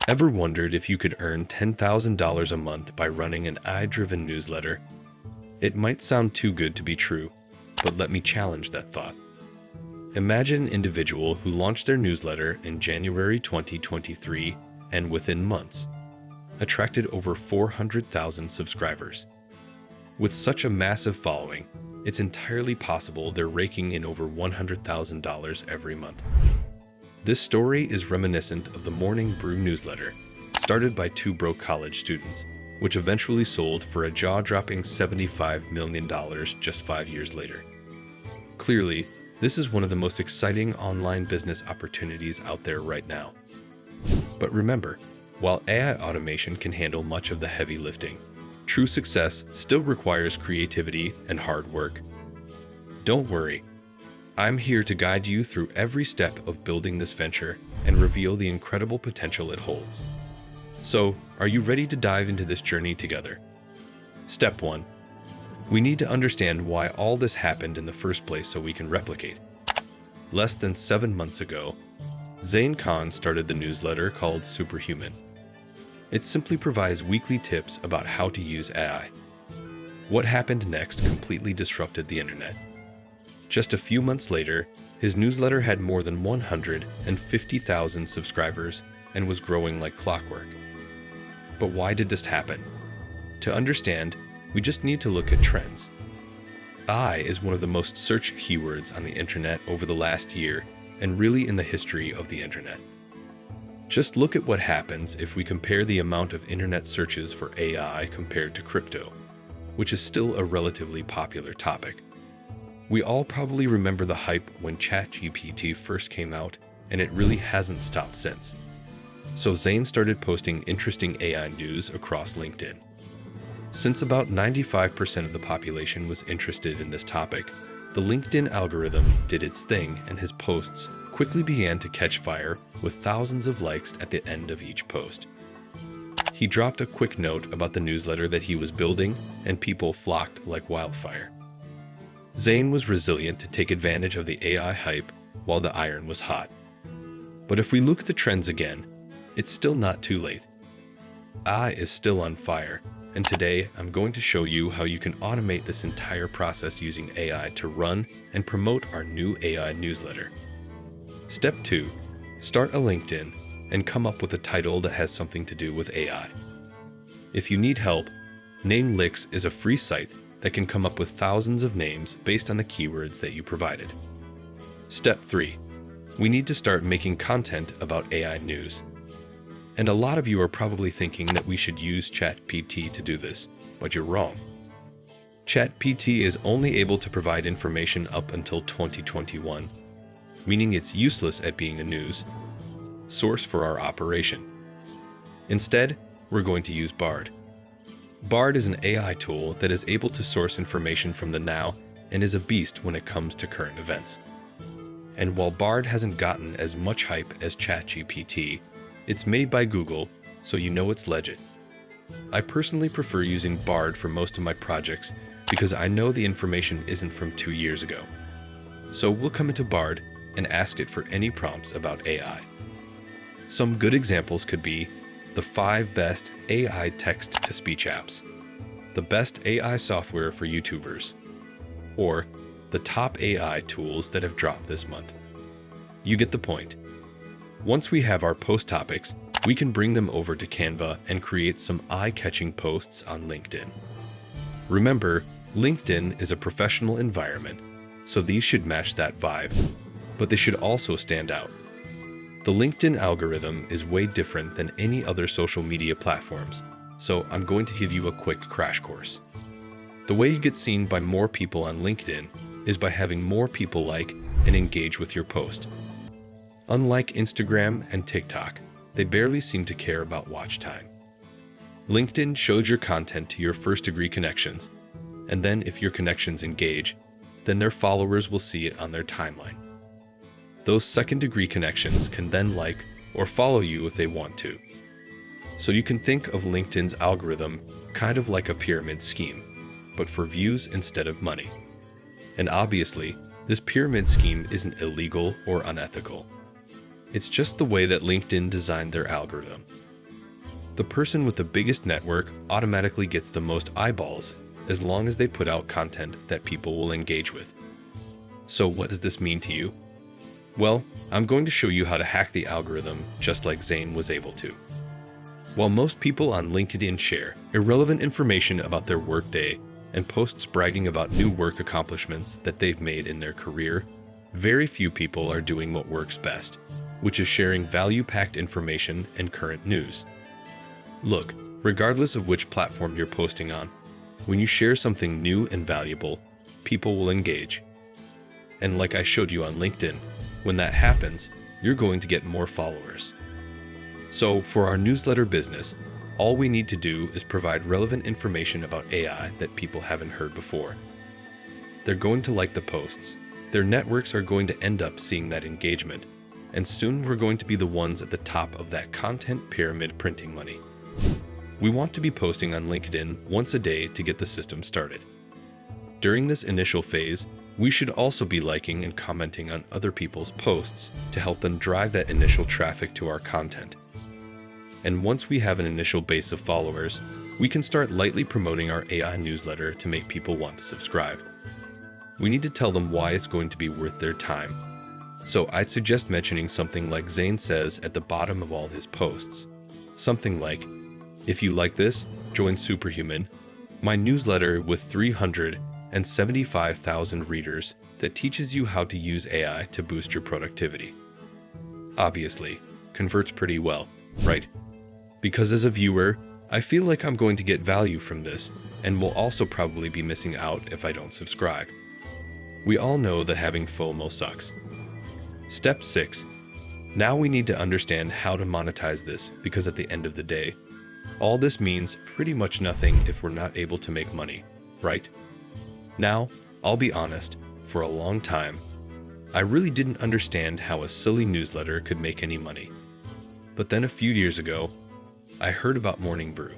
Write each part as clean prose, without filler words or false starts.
Ever wondered if you could earn $10,000 a month by running an AI-driven newsletter? It might sound too good to be true, but let me challenge that thought. Imagine an individual who launched their newsletter in January 2023 and within months, attracted over 400,000 subscribers. With such a massive following, it's entirely possible they're raking in over $100,000 every month. This story is reminiscent of the Morning Brew newsletter, started by two broke college students, which eventually sold for a jaw-dropping $75 million just 5 years later. Clearly, this is one of the most exciting online business opportunities out there right now. But remember, while AI automation can handle much of the heavy lifting, true success still requires creativity and hard work. Don't worry. I'm here to guide you through every step of building this venture and reveal the incredible potential it holds. So, are you ready to dive into this journey together? Step 1. We need to understand why all this happened in the first place so we can replicate. Less than 7 months ago, Zain Khan started the newsletter called Superhuman. It simply provides weekly tips about how to use AI. What happened next completely disrupted the internet. Just a few months later, his newsletter had more than 150,000 subscribers and was growing like clockwork. But why did this happen? To understand, we just need to look at trends. AI is one of the most searched keywords on the internet over the last year and really in the history of the internet. Just look at what happens if we compare the amount of internet searches for AI compared to crypto, which is still a relatively popular topic. We all probably remember the hype when ChatGPT first came out, and it really hasn't stopped since. So Zain started posting interesting AI news across LinkedIn. Since about 95% of the population was interested in this topic, the LinkedIn algorithm did its thing and his posts quickly began to catch fire with thousands of likes at the end of each post. He dropped a quick note about the newsletter that he was building, and people flocked like wildfire. Zain was resilient to take advantage of the AI hype while the iron was hot. But if we look at the trends again, it's still not too late. AI is still on fire, and today I'm going to show you how you can automate this entire process using AI to run and promote our new AI newsletter. Step 2. Start a LinkedIn and come up with a title that has something to do with AI. If you need help, Namelix is a free site that can come up with thousands of names based on the keywords that you provided. Step 3. We need to start making content about AI news. And a lot of you are probably thinking that we should use ChatGPT to do this, but you're wrong. ChatGPT is only able to provide information up until 2021, meaning it's useless at being a news source for our operation. Instead, we're going to use Bard. Bard is an AI tool that is able to source information from the now and is a beast when it comes to current events. And while Bard hasn't gotten as much hype as ChatGPT, it's made by Google, so you know it's legit. I personally prefer using Bard for most of my projects because I know the information isn't from 2 years ago. So we'll come into Bard and ask it for any prompts about AI. Some good examples could be the 5 best AI text-to-speech apps, the best AI software for YouTubers, or the top AI tools that have dropped this month. You get the point. Once we have our post topics, we can bring them over to Canva and create some eye-catching posts on LinkedIn. Remember, LinkedIn is a professional environment, so these should match that vibe, but they should also stand out. The LinkedIn algorithm is way different than any other social media platforms, so I'm going to give you a quick crash course. The way you get seen by more people on LinkedIn is by having more people like and engage with your post. Unlike Instagram and TikTok, they barely seem to care about watch time. LinkedIn shows your content to your first-degree connections, and then if your connections engage, then their followers will see it on their timeline. Those second-degree connections can then like or follow you if they want to. So you can think of LinkedIn's algorithm kind of like a pyramid scheme, but for views instead of money. And obviously, this pyramid scheme isn't illegal or unethical. It's just the way that LinkedIn designed their algorithm. The person with the biggest network automatically gets the most eyeballs as long as they put out content that people will engage with. So what does this mean to you? Well, I'm going to show you how to hack the algorithm just like Zane was able to. While most people on LinkedIn share irrelevant information about their workday and posts bragging about new work accomplishments that they've made in their career, very few people are doing what works best, which is sharing value-packed information and current news. Look, regardless of which platform you're posting on, when you share something new and valuable, people will engage. And like I showed you on LinkedIn, when that happens, you're going to get more followers. So for our newsletter business, all we need to do is provide relevant information about AI that people haven't heard before. They're going to like the posts. Their networks are going to end up seeing that engagement, and soon we're going to be the ones at the top of that content pyramid printing money. We want to be posting on LinkedIn once a day to get the system started. During this initial phase, we should also be liking and commenting on other people's posts to help them drive that initial traffic to our content. And once we have an initial base of followers, we can start lightly promoting our AI newsletter to make people want to subscribe. We need to tell them why it's going to be worth their time. So I'd suggest mentioning something like Zane says at the bottom of all his posts. Something like, if you like this, join Superhuman, my newsletter with 375,000 readers that teaches you how to use AI to boost your productivity. Obviously, converts pretty well, right? Because as a viewer, I feel like I'm going to get value from this and will also probably be missing out if I don't subscribe. We all know that having FOMO sucks. Step 6. Now we need to understand how to monetize this because at the end of the day, all this means pretty much nothing if we're not able to make money, right? Now, I'll be honest, for a long time, I really didn't understand how a silly newsletter could make any money. But then a few years ago, I heard about Morning Brew.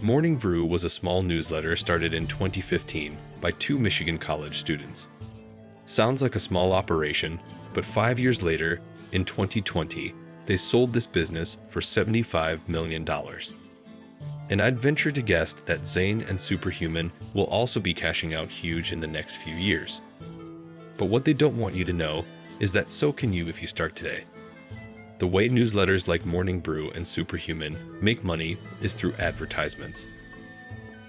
Morning Brew was a small newsletter started in 2015 by 2 Michigan college students. Sounds like a small operation, but 5 years later, in 2020, they sold this business for $75 million. And I'd venture to guess that Zane and Superhuman will also be cashing out huge in the next few years. But what they don't want you to know is that so can you if you start today. The way newsletters like Morning Brew and Superhuman make money is through advertisements.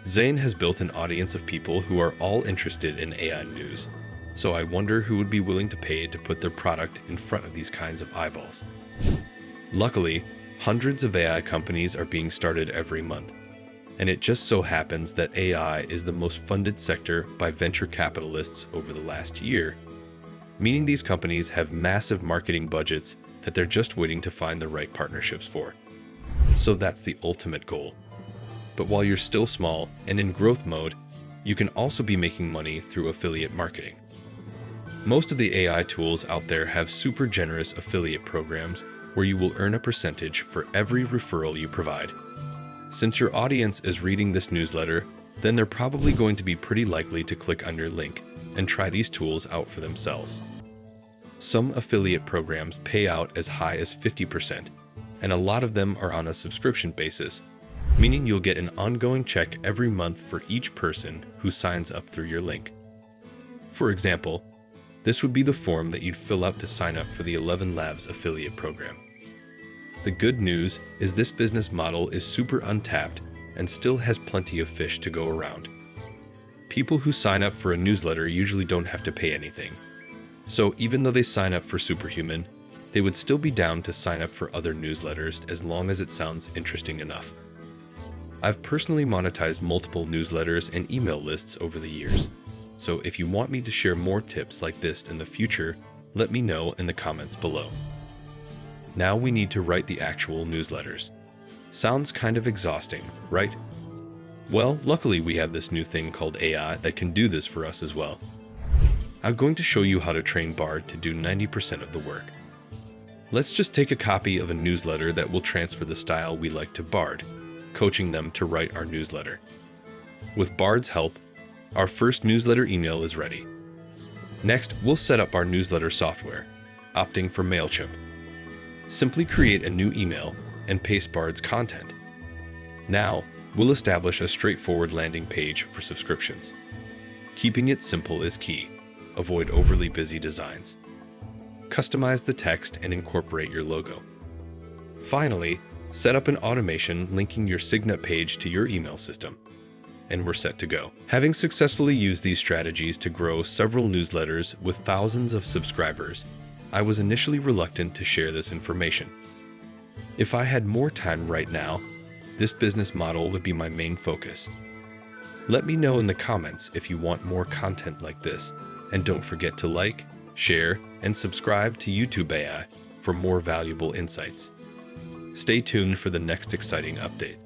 Zane has built an audience of people who are all interested in AI news, so I wonder who would be willing to pay to put their product in front of these kinds of eyeballs. Luckily, hundreds of AI companies are being started every month, and it just so happens that AI is the most funded sector by venture capitalists over the last year, meaning these companies have massive marketing budgets that they're just waiting to find the right partnerships for. So that's the ultimate goal. But while you're still small and in growth mode, you can also be making money through affiliate marketing. Most of the AI tools out there have super generous affiliate programs where you will earn a percentage for every referral you provide. Since your audience is reading this newsletter, then they're probably going to be pretty likely to click on your link and try these tools out for themselves. Some affiliate programs pay out as high as 50%, and a lot of them are on a subscription basis, meaning you'll get an ongoing check every month for each person who signs up through your link. For example, this would be the form that you'd fill out to sign up for the 11 Labs affiliate program. The good news is this business model is super untapped and still has plenty of fish to go around. People who sign up for a newsletter usually don't have to pay anything. So even though they sign up for Superhuman, they would still be down to sign up for other newsletters as long as it sounds interesting enough. I've personally monetized multiple newsletters and email lists over the years, so if you want me to share more tips like this in the future, let me know in the comments below. Now we need to write the actual newsletters. Sounds kind of exhausting, right? Well, luckily we have this new thing called AI that can do this for us as well. I'm going to show you how to train Bard to do 90% of the work. Let's just take a copy of a newsletter that will transfer the style we like to Bard, coaching them to write our newsletter. With Bard's help, our first newsletter email is ready. Next, we'll set up our newsletter software, opting for MailChimp. Simply create a new email and paste Bard's content. Now, we'll establish a straightforward landing page for subscriptions. Keeping it simple is key. Avoid overly busy designs. Customize the text and incorporate your logo. Finally, set up an automation linking your Signet page to your email system, and we're set to go. Having successfully used these strategies to grow several newsletters with thousands of subscribers, I was initially reluctant to share this information. If I had more time right now, this business model would be my main focus. Let me know in the comments if you want more content like this, and don't forget to like, share, and subscribe to YouTube AI for more valuable insights. Stay tuned for the next exciting update.